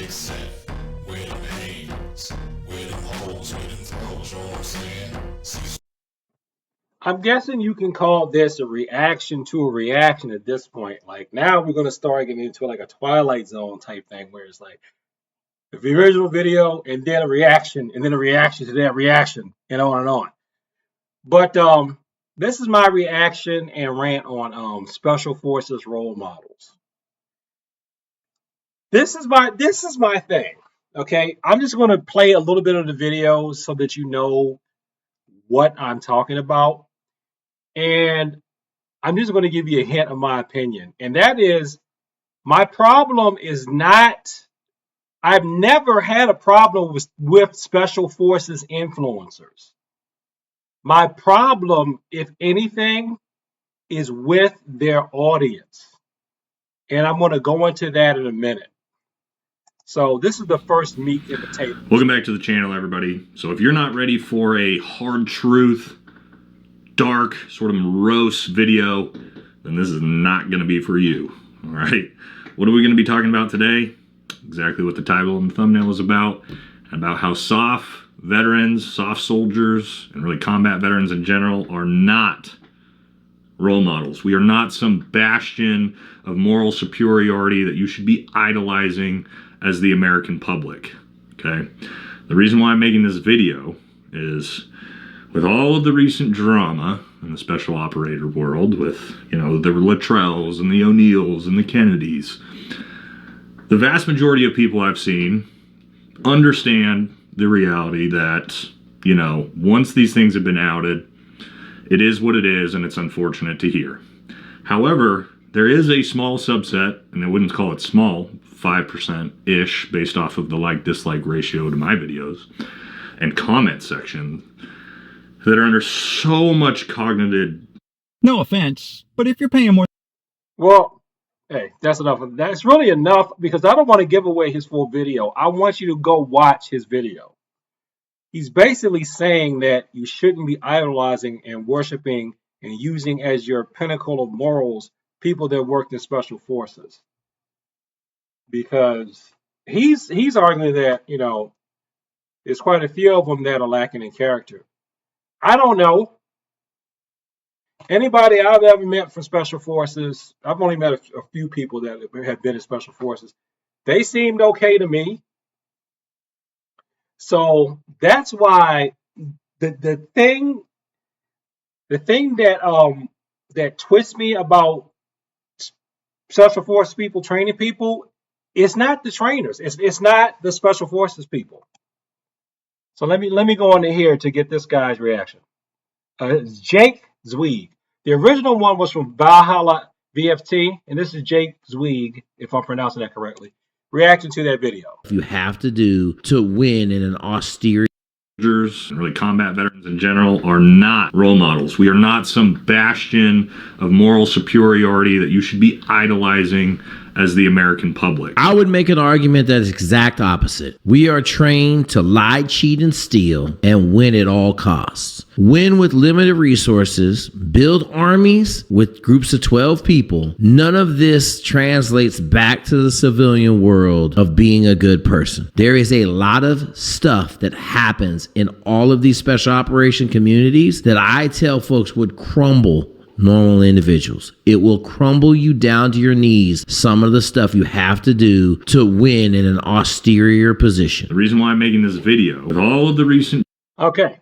except where them hands, where them holes, where them throws, you know what I'm saying? I'm guessing you can call this a reaction to a reaction at this point. Like now we're gonna start getting into like a Twilight Zone type thing where it's like the original video and then a reaction and then a reaction to that reaction and on and on. But this is my reaction and rant on special forces role models. This is my thing. Okay, I'm just gonna play a little bit of the video so that you know what I'm talking about. And I'm just going to give you a hint of my opinion. And that is my problem is not, I've never had a problem with special forces influencers. My problem, if anything, is with their audience. And I'm going to go into that in a minute. So this is the first meat and potatoes. Welcome back to the channel, everybody. So if you're not ready for a hard truth, dark, sort of morose video, then this is not going to be for you. All right. What are we going to be talking about today? Exactly what the title and the thumbnail is about how soft veterans, soft soldiers, and really combat veterans in general are not role models. We are not some bastion of moral superiority that you should be idolizing as the American public. Okay. The reason why I'm making this video is with all of the recent drama in the special operator world with, the Luttrells and the O'Neills and the Kennedys, the vast majority of people I've seen understand the reality that, once these things have been outed, it is what it is, and it's unfortunate to hear. However, there is a small subset, and I wouldn't call it small, 5%-ish, based off of the like-dislike ratio to my videos and comment section, that are under so much cognitive... No offense, but if you're paying more... Well, hey, that's enough. That's really enough because I don't want to give away his full video. I want you to go watch his video. He's basically saying that you shouldn't be idolizing and worshiping and using as your pinnacle of morals people that worked in special forces. Because he's arguing that, there's quite a few of them that are lacking in character. I don't know. Anybody I've ever met from special forces, I've only met a few people that have been in special forces. They seemed okay to me. So that's why the thing that twists me about special forces people training people, it's not the trainers. It's not the special forces people. So let me go on to here to get this guy's reaction. It's Jake Zweig. The original one was from Valhalla VFT, and this is Jake Zweig, if I'm pronouncing that correctly, reacting to that video. You have to do to win in an austere... and really combat veterans in general are not role models. We are not some bastion of moral superiority that you should be idolizing as the American public. I would make an argument that is exact opposite. We are trained to lie, cheat, and steal and win at all costs. Win with limited resources, build armies with groups of 12 people. None of this translates back to the civilian world of being a good person. There is a lot of stuff that happens in all of these special operation communities that I tell folks would crumble normal individuals. It will crumble you down to your knees, some of the stuff you have to do to win in an austere position. The reason why I'm making this video, with all of the recent... Okay,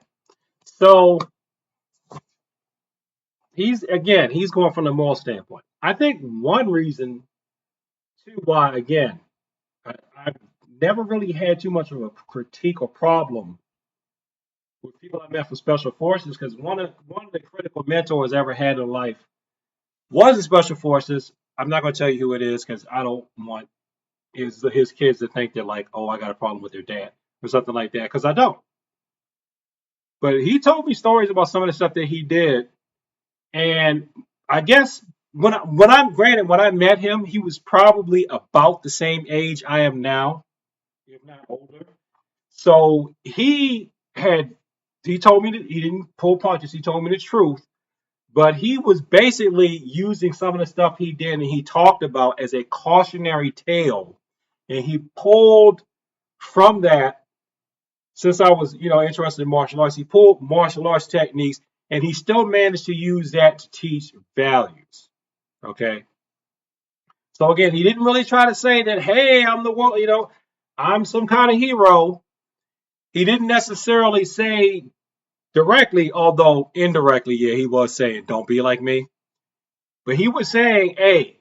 so he's going from the moral standpoint. I think one reason, too, why, again, I've never really had too much of a critique or problem with people I met from special forces, because one of the critical mentors I ever had in life was in special forces. I'm not going to tell you who it is because I don't want his kids to think they're like, oh, I got a problem with their dad or something like that, because I don't. But he told me stories about some of the stuff that he did, and I guess when I met him, he was probably about the same age I am now, if not older. So he told me that he didn't pull punches. He told me the truth, but he was basically using some of the stuff he did and he talked about as a cautionary tale And he pulled from that, since I was, interested in martial arts, he pulled martial arts techniques and he still managed to use that to teach values. Okay. So again, he didn't really try to say that, hey, I'm the world, I'm some kind of hero. He didn't necessarily say directly, although indirectly, yeah, he was saying, don't be like me. But he was saying, hey,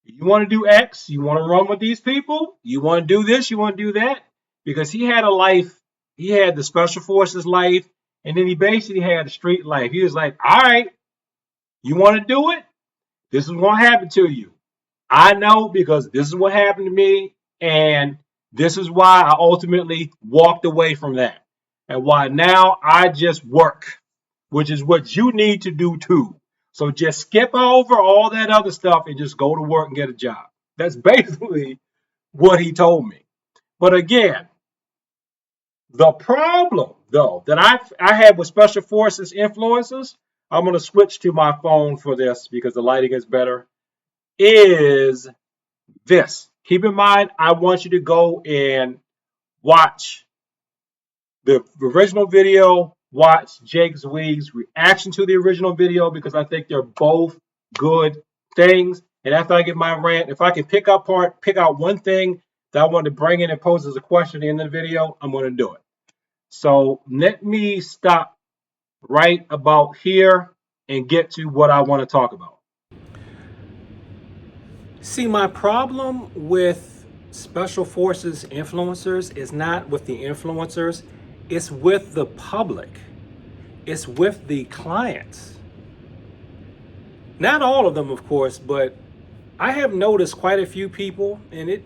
you want to do X, you want to run with these people, you want to do this, you want to do that. Because he had a life, he had the special forces life, and then he basically had a street life. He was like, all right, you want to do it? This is what happened to you. I know because this is what happened to me, and this is why I ultimately walked away from that. And why now I just work, which is what you need to do too. So just skip over all that other stuff and just go to work and get a job. That's basically what he told me. But again, the problem though that I had with special forces influencers, I'm going to switch to my phone for this because the lighting is better, is this. Keep in mind, I want you to go and watch the original video, watch Jake Zweig's reaction to the original video, because I think they're both good things. And after I get my rant, if I can pick out one thing that I want to bring in and pose as a question at the end of the video, I'm going to do it. So let me stop right about here and get to what I want to talk about. See, my problem with special forces influencers is not with the influencers, it's with the public. It's with the clients. Not all of them, of course, but I have noticed quite a few people, and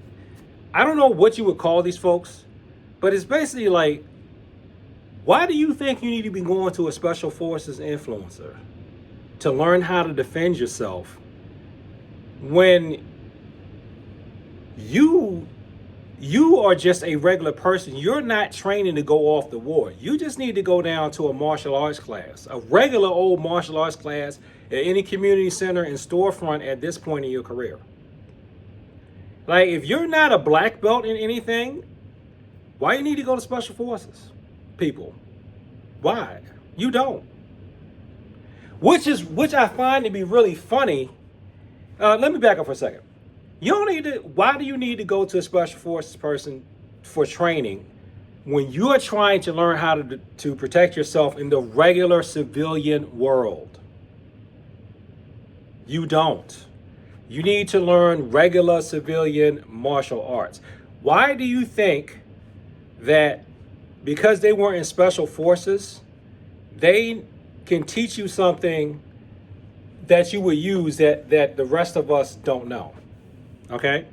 I don't know what you would call these folks, but it's basically like, why do you think you need to be going to a special forces influencer to learn how to defend yourself when you are just a regular person? You're not training to go off the war. You just need to go down to a martial arts class, a regular old martial arts class at any community center and storefront at this point in your career. Like, if you're not a black belt in anything, why you need to go to special forces, people? Why? You don't. Which I find to be really funny. Let me back up for a second. You don't need to. Why do you need to go to a special forces person for training when you are trying to learn how to protect yourself in the regular civilian world? You don't. You need to learn regular civilian martial arts. Why do you think that because they weren't in special forces, they can teach you something that you would use that the rest of us don't know? Okay?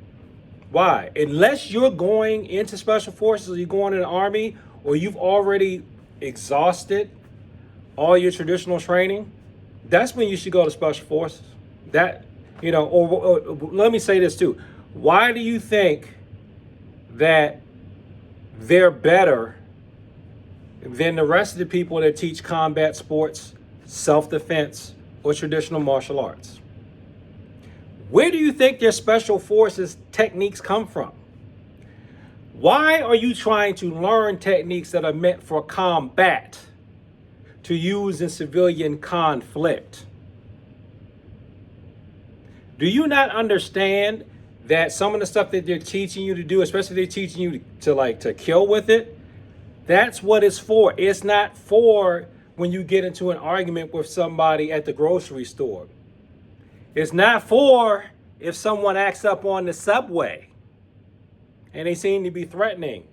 Why? Unless you're going into special forces, or you're going in the army, or you've already exhausted all your traditional training, that's when you should go to special forces. That, or let me say this too. Why do you think that they're better than the rest of the people that teach combat sports, self-defense, or traditional martial arts? Where do you think their special forces techniques come from? Why are you trying to learn techniques that are meant for combat to use in civilian conflict? Do you not understand that some of the stuff that they're teaching you to do, especially they're teaching you to kill with it, that's what it's for. It's not for when you get into an argument with somebody at the grocery store. It's not for if someone acts up on the subway and they seem to be threatening.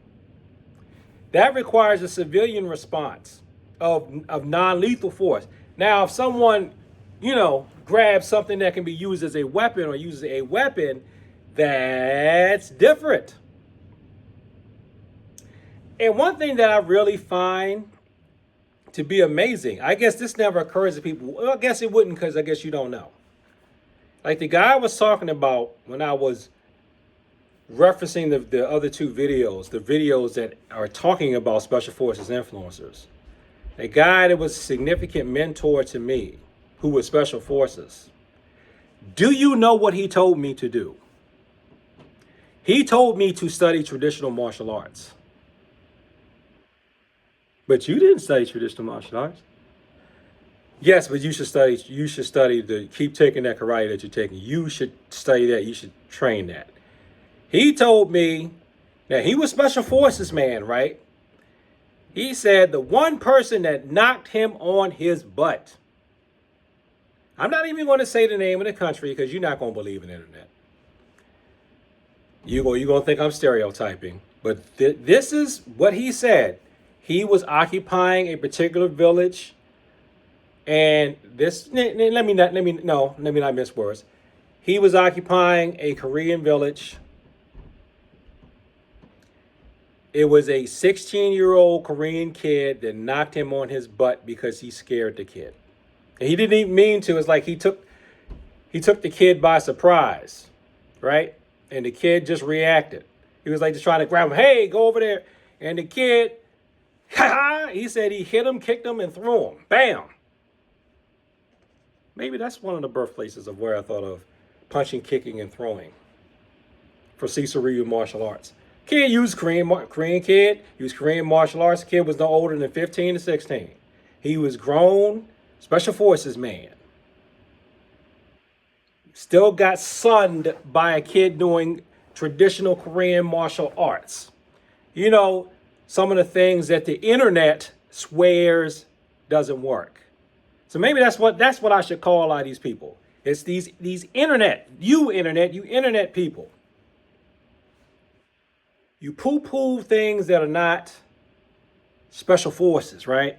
That requires a civilian response of non-lethal force. Now, if someone, grabs something that can be used as a weapon or uses a weapon, that's different. And one thing that I really find to be amazing, I guess this never occurs to people. Well, I guess it wouldn't, because I guess you don't know. Like the guy I was talking about when I was referencing the other two videos, the videos that are talking about special forces influencers. A guy that was a significant mentor to me, who was special forces. Do you know what he told me to do? He told me to study traditional martial arts. But you didn't study traditional martial arts. Yes, but you should study. You should study the keep taking that karate that you're taking. You should study that. You should train that. He told me. Now he was special forces man, right? He said the one person that knocked him on his butt. I'm not even going to say the name of the country because you're not going to believe in the internet. You're going to think I'm stereotyping. But this is what he said. He was occupying a particular village. And this, let me not miss words. He was occupying a Korean village. It was a 16-year-old Korean kid that knocked him on his butt because he scared the kid. And he didn't even mean to. It's like he took the kid by surprise, right? And the kid just reacted. He was like just trying to grab him. Hey, go over there. And the kid, he said he hit him, kicked him, and threw him. Bam. Maybe that's one of the birthplaces of where I thought of punching, kicking, and throwing for Cecil martial arts. Kid used Korean kid, used Korean martial arts. The kid was no older than 15 to 16. He was grown, special forces man. Still got sunned by a kid doing traditional Korean martial arts. You know, some of the things that the internet swears doesn't work. So maybe that's what I should call a lot of these people. It's these internet, you internet people. You poo-poo things that are not special forces, right?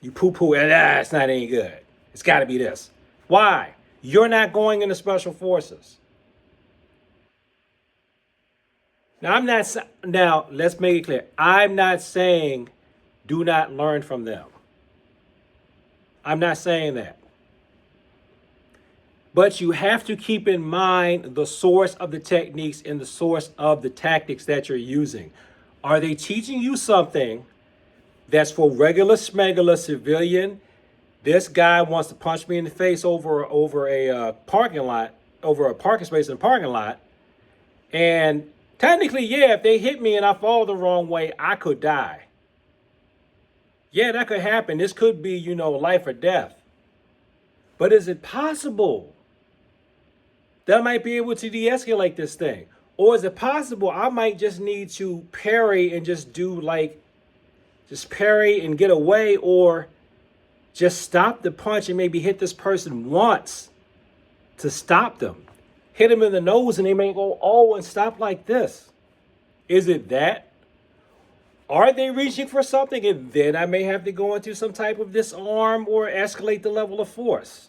You poo-poo, it's not any good. It's got to be this. Why? You're not going into special forces. Now, let's make it clear. I'm not saying do not learn from them. I'm not saying that. But you have to keep in mind the source of the techniques and the source of the tactics that you're using. Are they teaching you something that's for regular smegular civilian? This guy wants to punch me in the face over a parking lot, over a parking space in a parking lot. And technically, yeah, if they hit me and I fall the wrong way, I could die. Yeah, that could happen. This could be, life or death. But is it possible that I might be able to de-escalate this thing? Or is it possible I might just need to parry and just parry and get away, or just stop the punch and maybe hit this person once to stop them. Hit them in the nose and they may go, oh, and stop like this. Is it that? Are they reaching for something? And then I may have to go into some type of disarm or escalate the level of force.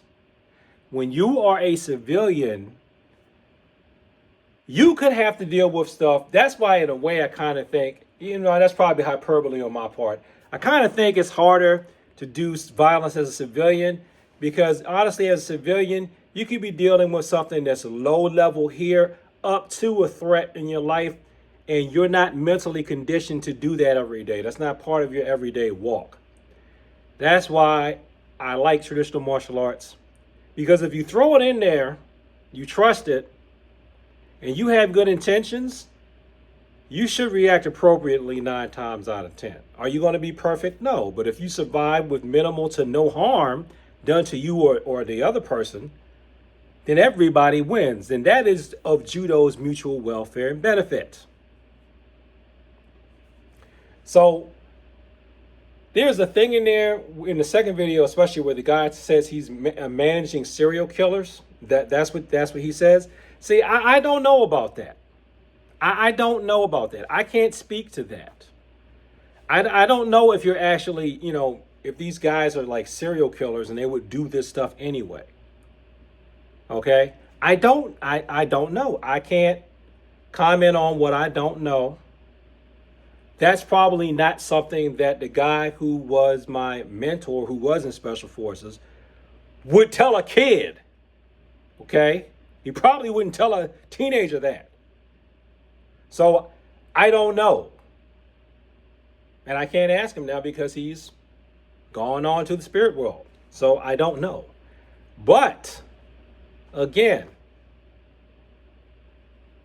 When you are a civilian, you could have to deal with stuff. That's why, in a way, I kind of think, that's probably hyperbole on my part. I kind of think it's harder to do violence as a civilian because, honestly, as a civilian, you could be dealing with something that's low level here up to a threat in your life, and you're not mentally conditioned to do that every day. That's not part of your everyday walk. That's why I like traditional martial arts, because if you throw it in there, you trust it, and you have good intentions, you should react appropriately 9 times out of 10. Are you going to be perfect? No. But if you survive with minimal to no harm done to you or the other person, then everybody wins. And that is of judo's mutual welfare and benefit. So there's a thing in there in the second video, especially where the guy says he's managing serial killers. That's what he says. See, I don't know about that. I don't know about that. I can't speak to that. I don't know if you're actually, if these guys are like serial killers and they would do this stuff anyway. Okay? I don't know. I can't comment on what I don't know. That's probably not something that the guy who was my mentor, who was in Special Forces, would tell a kid. Okay? He probably wouldn't tell a teenager that. So I don't know. And I can't ask him now because he's gone on to the spirit world. So I don't know. But again,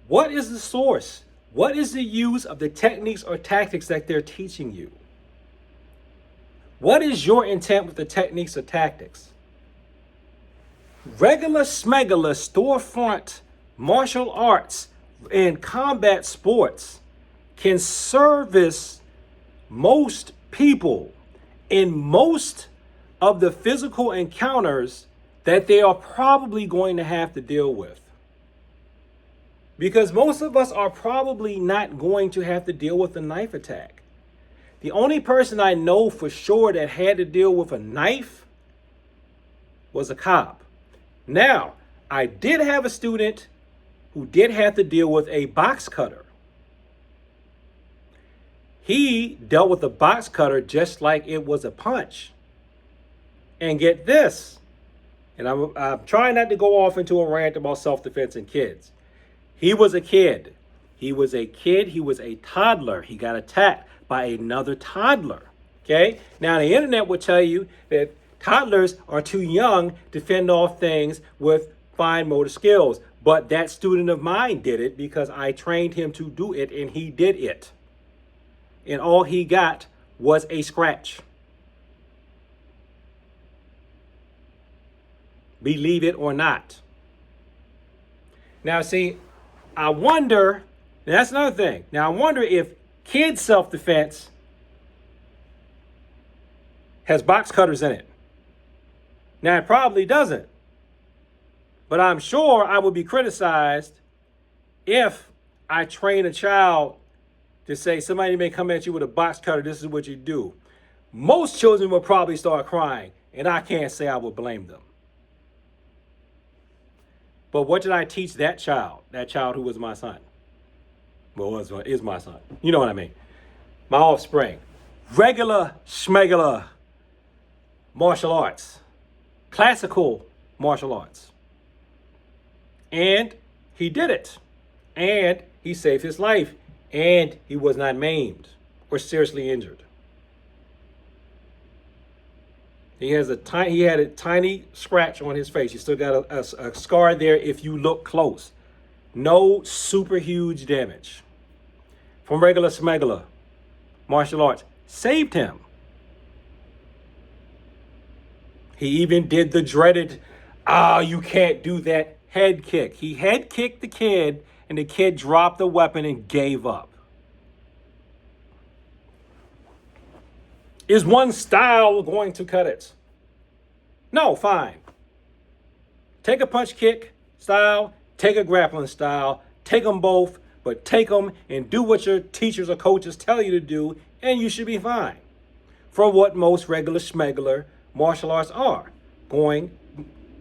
What is the source? What is the use of the techniques or tactics that they're teaching you? What is your intent with the techniques or tactics? Regular smegular storefront martial arts and combat sports can service most people in most of the physical encounters that they are probably going to have to deal with. Because most of us are probably not going to have to deal with a knife attack. The only person I know for sure that had to deal with a knife was a cop. Now, I did have a student who did have to deal with a box cutter. He dealt with a box cutter just like it was a punch. And get this, and I'm trying not to go off into a rant about self-defense and kids. He was a kid. He was a toddler. He got attacked by another toddler. Okay? Now, the internet will tell you that toddlers are too young to fend off things with fine motor skills. But that student of mine did it because I trained him to do it, and he did it. And all he got was a scratch. Believe it or not. Now, see, I wonder, and that's another thing. Now, I wonder if kids' self-defense has box cutters in it. Now, it probably doesn't. But I'm sure I would be criticized if I train a child to say somebody may come at you with a box cutter, this is what you do. Most children will probably start crying, and I can't say I would blame them. But what did I teach that child who was my son? Well, is my son. You know what I mean. My offspring. Regular schmegular martial arts. Classical martial arts. And he did it. And he saved his life. And he was not maimed or seriously injured. He had a tiny scratch on his face. He still got a scar there if you look close. No super huge damage. From regular smegular martial arts. Saved him. He even did the dreaded, you can't do that head kick. He head kicked the kid, and the kid dropped the weapon and gave up. Is one style going to cut it? No, fine. Take a punch kick style, take a grappling style, take them both, but take them and do what your teachers or coaches tell you to do, and you should be fine. For what most regular schmegular martial arts are going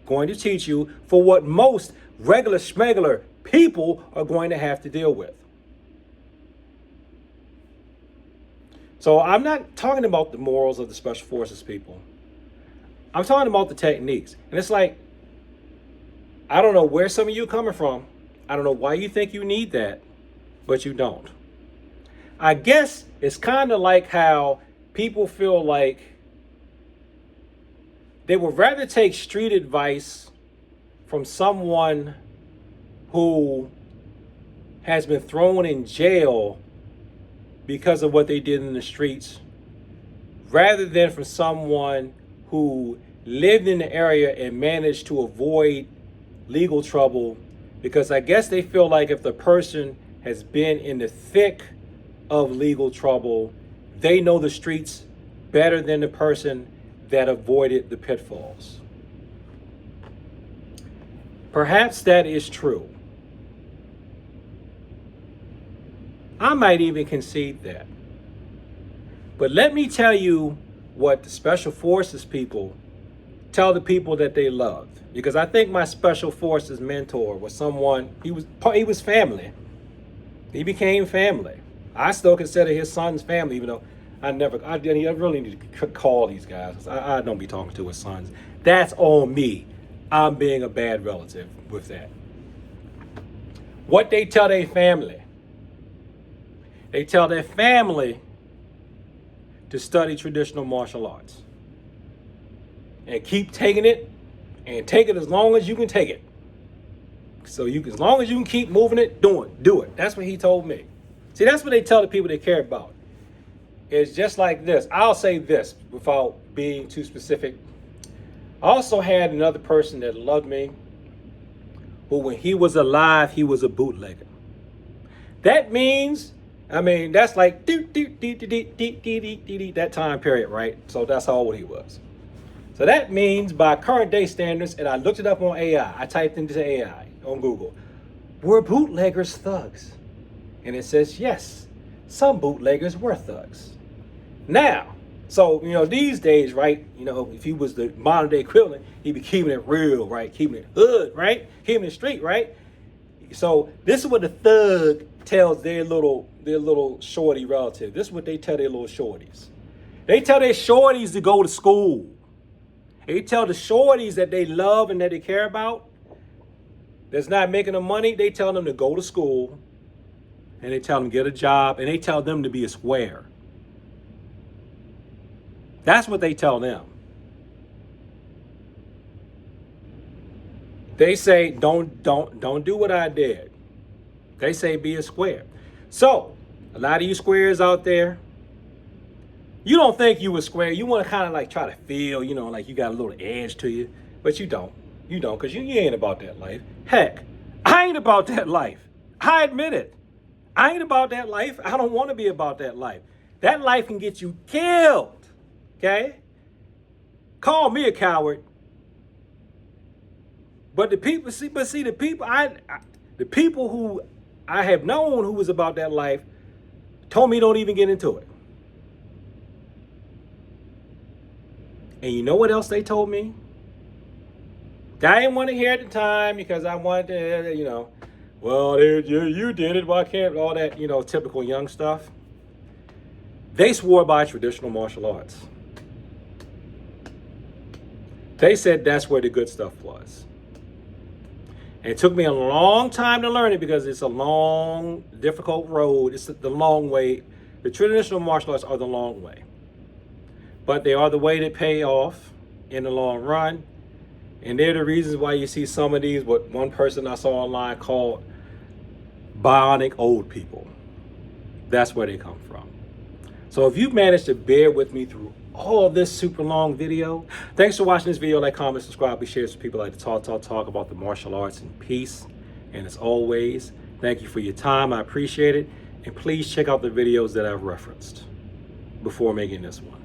to teach you, for what most regular schmegular people are going to have to deal with. So I'm not talking about the morals of the special forces people. I'm talking about the techniques. And it's like, I don't know where some of you are coming from. I don't know why you think you need that, but you don't. I guess it's kind of like how people feel like they would rather take street advice from someone who has been thrown in jail because of what they did in the streets, rather than from someone who lived in the area and managed to avoid legal trouble, because I guess they feel like if the person has been in the thick of legal trouble, they know the streets better than the person that avoided the pitfalls. Perhaps that is true. I might even concede that. But let me tell you what the Special Forces people tell the people that they loved. Because I think my Special Forces mentor was someone, he was family. He became family. I still consider his sons family, even though I really need to call these guys. I don't be talking to his sons. That's on me. I'm being a bad relative with that. What they tell their family. They tell their family to study traditional martial arts. And keep taking it, and take it as long as you can take it. So you, as long as you can keep moving it, do it. That's what he told me. See, that's what they tell the people they care about. It's just like this. I'll say this without being too specific. I also had another person that loved me, who when he was alive, he was a bootlegger. That means, I mean, that's like that time period, right? So that's how old he was. So that means by current day standards, and I looked it up on AI, I typed into AI on Google, were bootleggers thugs? And it says, yes, some bootleggers were thugs. Now, so, you know, these days, right, you know, if he was the modern day equivalent, he'd be keeping it real, right? Keeping it hood, right? Keeping it street, right? So this is what the thug tells their little shorty relative. This is what they tell their little shorties. They tell their shorties to go to school. They tell the shorties that they love and that they care about, that's not making them money, they tell them to go to school, and they tell them to get a job, and they tell them to be a square. That's what they tell them. They say, don't do what I did. They say be a square. So, a lot of you squares out there, you don't think you a square. You want to kind of like try to feel, you know, like you got a little edge to you, but you don't. You don't, because you ain't about that life. Heck, I ain't about that life. I admit it. I ain't about that life. I don't want to be about that life. That life can get you killed. Okay? Call me a coward. But the people, the people who I have known who was about that life told me don't even get into it. And you know what else they told me? I didn't want to hear at the time because I wanted to, you know, well, you did it, why can't, all that, you know, typical young stuff. They swore by traditional martial arts. They said that's where the good stuff was. And it took me a long time to learn it because it's a long, difficult road. It's the long way. The traditional martial arts are the long way. But they are the way that pay off in the long run. And they're the reasons why you see some of these, what one person I saw online called bionic old people. That's where they come from. So if you've managed to bear with me through all this super long video, thanks for watching this video. Like, comment, subscribe, be shared with people like to talk about the martial arts in peace. And as always, thank you for your time. I appreciate it. And please check out the videos that I've referenced before making this one.